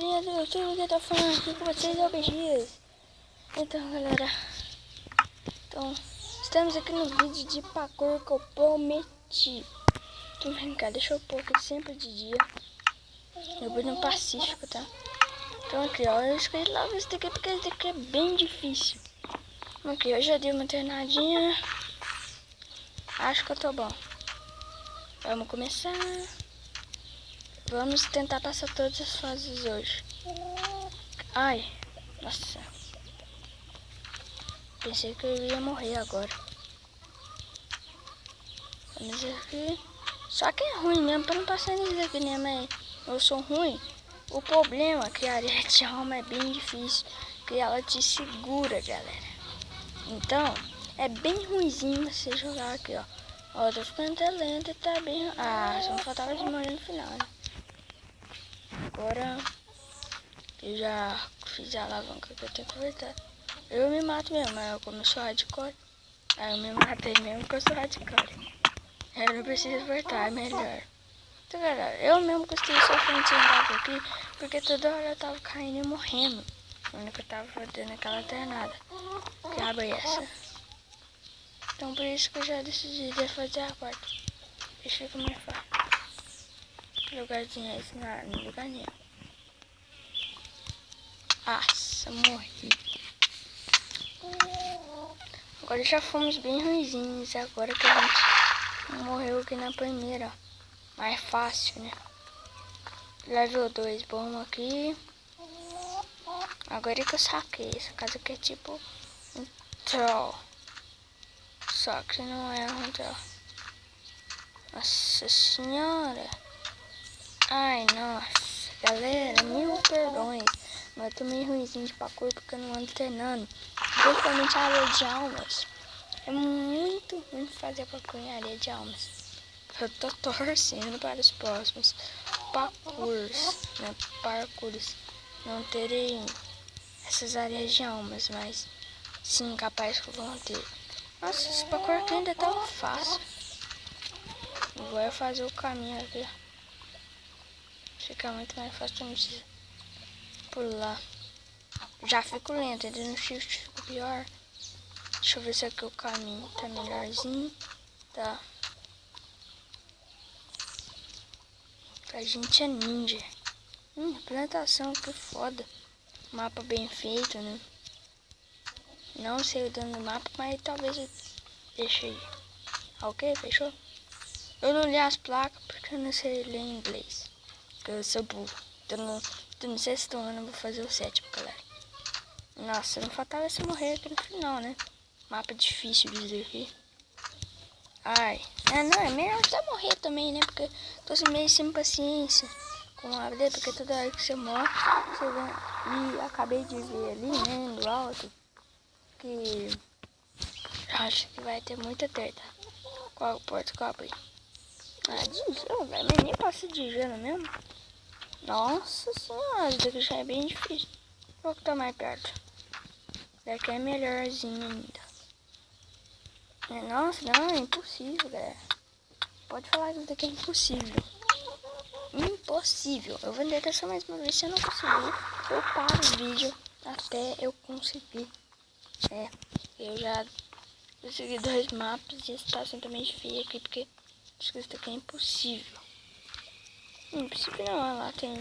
galerinha do YouTube que eu tô falando aqui com vocês, é o BX. Então galera, estamos aqui no vídeo de parkour que eu prometi. Tô vendo cá, deixa eu pôr aqui sempre de dia. Eu vou no Pacífico, tá? Então aqui ó, eu escolhi logo esse daqui porque esse daqui é bem difícil. Aqui, eu já dei uma treinadinha. Acho que eu tô bom. Vamos começar. Vamos tentar passar todas as fases hoje. Ai, nossa. Pensei que eu ia morrer agora. Vamos aqui. Só que é ruim mesmo pra não passar nisso aqui, né? Mas eu sou ruim. O problema é que a área de alma é bem difícil. Que ela te segura, galera. Então, é bem ruimzinho você jogar aqui, ó. Ó, tô ficando até lento e tá bem... Ah, só me faltava de morrer no final, né? Agora eu já fiz a alavanca que eu tenho que apertar. Eu me mato mesmo, mas como eu sou hardcore, aí eu me matei mesmo porque eu sou hardcore. Eu não preciso apertar, é melhor. Então galera, eu mesmo gostei sofrendo sem água aqui, porque toda hora eu tava caindo e morrendo. Quando eu tava dando aquela treinada. Que aba é essa? Então por isso que eu já decidi de fazer a quarta. Deixa eu ver como é fácil. Que lugarzinho é esse? No lugar nenhum. Nossa, morri. Agora já fomos bem ruinzinhos. Agora que a gente morreu aqui na primeira. Mais fácil, né? Level 2, bom aqui. Agora é que eu saquei. Essa casa aqui é tipo um troll. Só que não é um troll. Nossa senhora. Ai, nossa. Galera, mil perdões. Mas eu tô meio ruimzinho de parkour porque eu não ando treinando. Principalmente a área de almas. É muito ruim fazer parkour em área de almas. Eu tô torcendo para os próximos parkours não terem essas áreas de almas, mas sim, capaz que vão ter. Nossa, esse parkour aqui ainda tá fácil. Vou fazer o caminho aqui. Fica muito mais fácil, não precisa pular. Já fico lento, ainda no shift fico pior. Deixa eu ver se aqui o caminho tá melhorzinho. Tá. A gente é ninja. Plantação, que foda. Mapa bem feito, né? Não sei o dano do mapa, mas talvez eu deixe aí. Ok, fechou? Eu não li as placas porque eu não sei ler inglês. Porque eu sou burro. Então no sexto ano eu vou fazer o sétimo, galera. Nossa, não faltava se morrer aqui no final, né? Mapa difícil de dizer aqui. Ai, não, é melhor já morrer também, né? Porque tô meio sem paciência com a vida, porque toda hora que você morre, você vê. E acabei de ver ali, né, do alto, que acho que vai ter muita treta. Qual porta que eu abri? Ah, de gelo, velho, mas nem passa de gelo mesmo. Nossa senhora, isso daqui já é bem difícil. Qual que tá mais perto? Daqui é melhorzinho ainda. Nossa, não, é impossível, galera. Pode falar que isso daqui é impossível. Impossível. Eu vou tentar só mais uma vez. Se eu não conseguir, eu paro o vídeo até eu conseguir. Eu já consegui 2 mapas e a situação também feia aqui, porque acho que isso daqui é impossível. Impossível não, lá tem 1,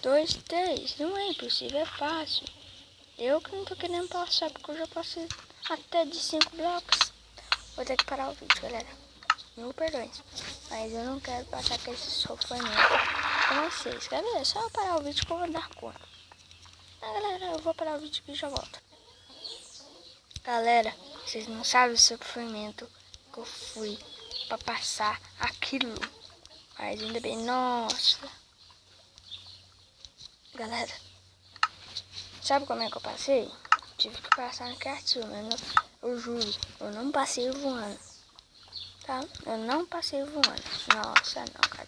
2, 3. Não é impossível, é fácil. Eu que não tô querendo passar, porque eu já passei até de 5 blocos. Vou ter que parar o vídeo, galera. Mil perdões. Mas eu não quero passar com esse sofrimento com vocês. Galera, é só eu parar o vídeo que eu vou dar conta. Galera, eu vou parar o vídeo e já volto. Galera, vocês não sabem o sofrimento que eu fui pra passar aquilo. Mas ainda bem, nossa. Galera, sabe como é que eu passei? Tive que passar no cartinho, mas eu juro, eu não passei voando. Tá? Eu não passei voando. Nossa, não, cara.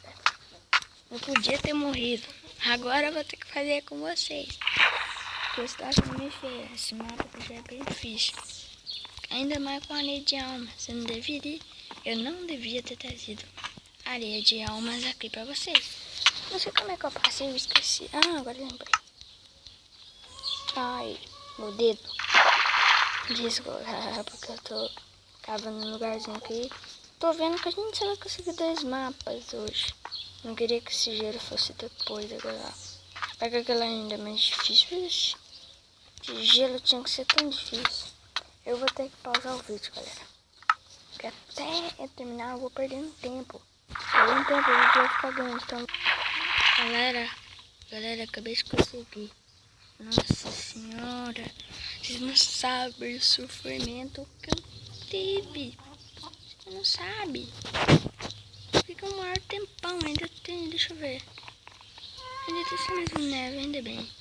Não podia ter morrido. Agora eu vou ter que fazer com vocês. Porque está sendo meio feio. Esse mapa já é bem difícil. Ainda mais com areia de alma. Você não deveria. Eu não devia ter trazido areia de almas aqui pra vocês. Não sei como é que eu passei, eu esqueci. Ah, agora lembrei. Ai, meu dedo. Desculpa, porque eu tô cavando um lugarzinho aqui. Tô vendo que a gente só vai conseguir 2 mapas hoje. Não queria que esse gelo fosse depois agora. Pega aquela ainda é mais difícil. Ixi, de gelo tinha que ser tão difícil. Eu vou ter que pausar o vídeo, galera. Porque até eu terminar eu vou perdendo tempo. Perdendo tempo o vídeo vai ficar grande. Então, galera, acabei de conseguir. Nossa senhora, vocês não sabem o sofrimento que eu tive. Você não sabe. Fica um maior tempão, ainda tem, deixa eu ver. Ainda tá sendo neve, ainda bem.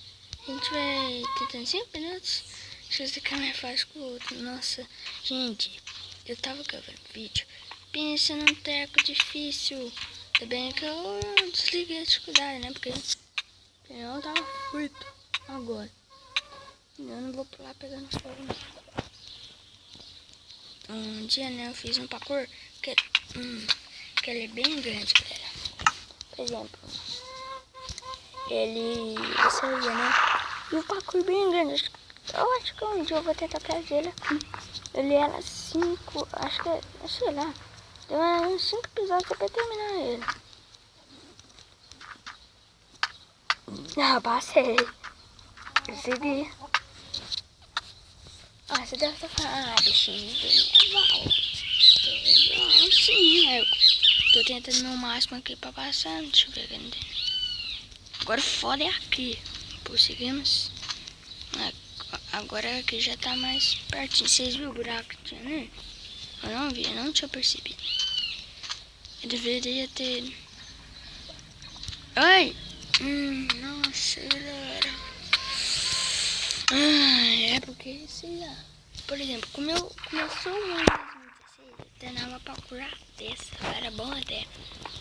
A gente vai tentando 5 minutos. Acho que esse aqui é mais fácil que o outro. Nossa, gente, eu tava gravando vídeo. Pensa num treco difícil. Ainda bem que eu desliguei a dificuldade, né? Porque eu tava frito agora. Eu não vou pular pegando fogo, não. Um dia, né, eu fiz um parkour que ele é bem grande, galera. Por exemplo, você vê, né? E o parkour bem grande. Eu acho que um dia eu vou tentar trazer ele aqui. Ele era 5, acho que, sei lá. Deu uns 5 episódios pra terminar ele. Ah, passei. Consegui. Ah, você deve estar falando, bichinho do minha avó. Sim, eu tô tentando meu máximo aqui pra passar. Deixa eu ver aqui. Agora foda é aqui. Prosseguimos. Agora aqui já tá mais pertinho. Vocês viram o buraco que tinha, né? Eu não vi, eu não tinha percebido. Eu deveria ter... Ai! Nossa, galera. É porque, sei lá. Por exemplo, começou o ano de 2016, eu treinava pra curar dessa. Eu era bom até.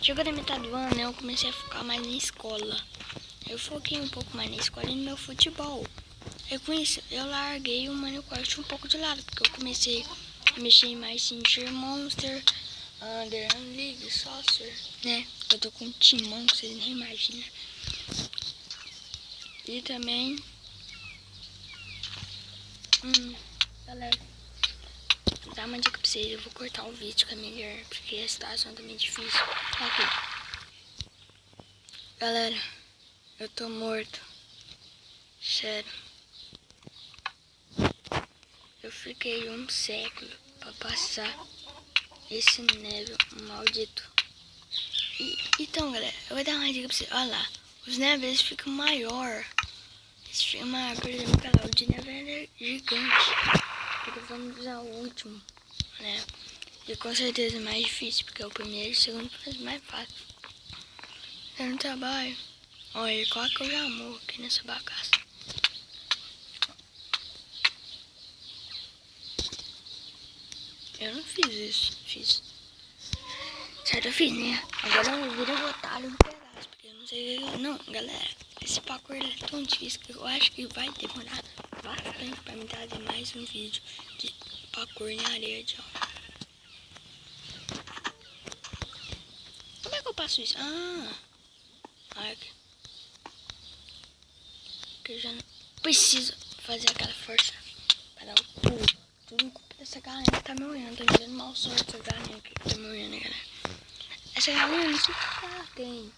Chegou da metade do ano, eu comecei a focar mais na escola. Eu foquei um pouco mais na escola e no meu futebol. E com isso, eu larguei o Minecraft um pouco de lado, porque eu comecei a mexer mais em Tier Monster, Under League, Saucer, né? Eu tô com um timão que vocês nem imaginam. E também... galera, vou dar uma dica pra vocês. Eu vou cortar o vídeo que é melhor, porque a situação tá meio difícil. Aqui. Galera, eu tô morto. Sério. Eu fiquei um século pra passar esse nível maldito. Então, galera, eu vou dar uma dica pra vocês. Olha lá, os níveis ficam maior. Eles ficam maior, por exemplo, o de nível é gigante. Porque vamos usar o último, né? E com certeza é mais difícil, porque o primeiro e o segundo é mais fácil. Eu não trabalho. Olha, qual que eu já morro aqui nessa bagaça. Eu não fiz isso, fiz. Certo, eu fiz, né? Agora eu viro o otário no pedaço, porque eu não sei... Não, galera, esse parkour é tão difícil que eu acho que vai demorar bastante pra me trazer mais um vídeo de parkour em areia de onda. Como é que eu passo isso? Aqui. Que eu já não preciso fazer aquela força para dar o pulo. Tudo culpa dessa galinha que tá me olhando. Tô me dando mal sorte essa galinha aqui que tá me olhando, galera. Essa galinha não sei o que ela tem.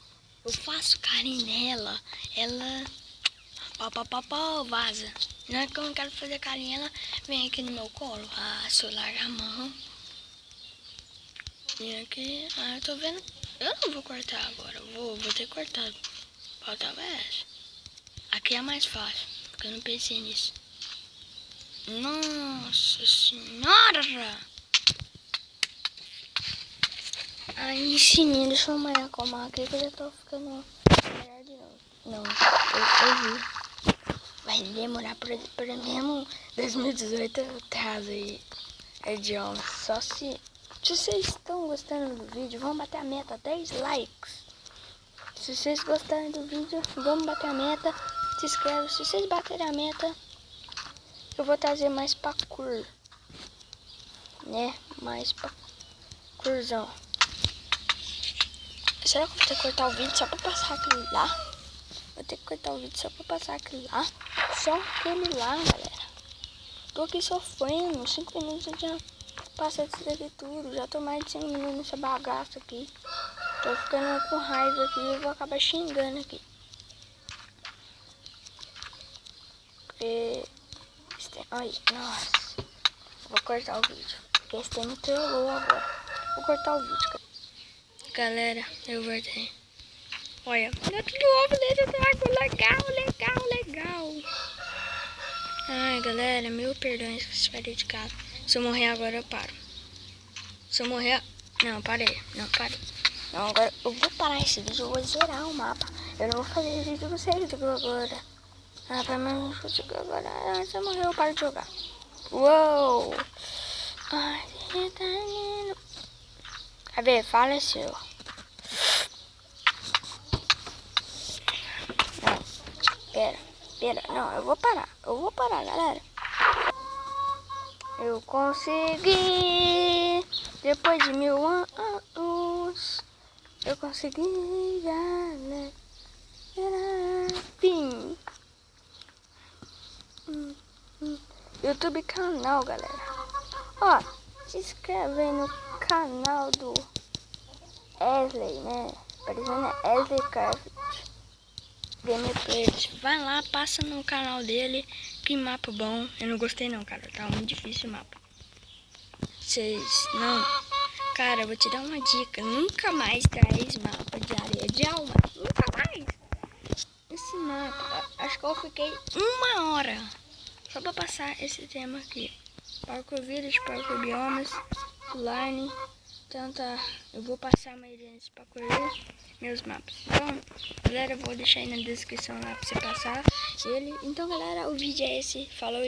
Eu faço carinho nela, ela vaza. Não é que eu não quero fazer carinho, ela vem aqui no meu colo. Se eu largar a mão. E aqui, eu tô vendo. Eu não vou cortar agora, vou ter cortado. Faltava essa. Aqui é mais fácil, porque eu não pensei nisso. Nossa senhora! Aí sim, deixa eu molhar com a marca que eu já tô ficando melhor de novo. Não, eu vi. Vai demorar por mesmo 2018 atrás aí. É de onda. Só se vocês estão gostando do vídeo, vamos bater a meta 10 likes. Se vocês gostarem do vídeo, vamos bater a meta. Se inscreve. Se vocês baterem a meta, eu vou trazer mais parkour, né? Mais parkourzão. Será que eu vou ter que cortar o vídeo só pra passar aquele lá? Vou ter que cortar o vídeo só pra passar aquele lá. Só aquele lá, galera. Tô aqui sofrendo. 5 minutos eu já passei disso daqui tudo. Já tô mais de 5 minutos nessa bagaça aqui. Tô ficando com raiva aqui e vou acabar xingando aqui. Porque... Ai, nossa. Vou cortar o vídeo. Porque esse tem me trollou agora. Vou cortar o vídeo, cara. Galera, eu voltei. Olha, tá tudo ovo dentro da água. Legal. Ai, galera, mil perdões que vocês parei de casa. Se eu morrer agora, eu paro. Se eu morrer... Não, parei. Não, parei. Não, agora eu vou parar esse vídeo. Eu vou zerar o mapa. Eu não vou fazer esse vídeo pra vocês agora. Ah, pra mim não vou jogar agora. Ah, se eu morrer, eu paro de jogar. Uou! Ai, tá lindo. A ver, faleceu. Não, pera. Não, eu vou parar, galera. Eu consegui. Depois de 1000 anos. Eu consegui, galera. Fim. YouTube canal, galera. Ó, se inscreve aí no canal do Wesley, né? Parecendo Wesley Craft Gameplays. Vai lá, passa no canal dele. Que mapa bom. Eu não gostei não, cara. Tá muito difícil o mapa. Vocês não... Cara, eu vou te dar uma dica. Nunca mais traz mapa de areia de alma. Nunca mais. Esse mapa, acho que eu fiquei 1 hora só pra passar esse tema aqui. Parkour Village, Parkour Biomas, Line. Eu vou passar a maioria desse parkour, meus mapas. Então, galera, eu vou deixar aí na descrição lá pra você passar ele. Então, galera, o vídeo é esse. Falou e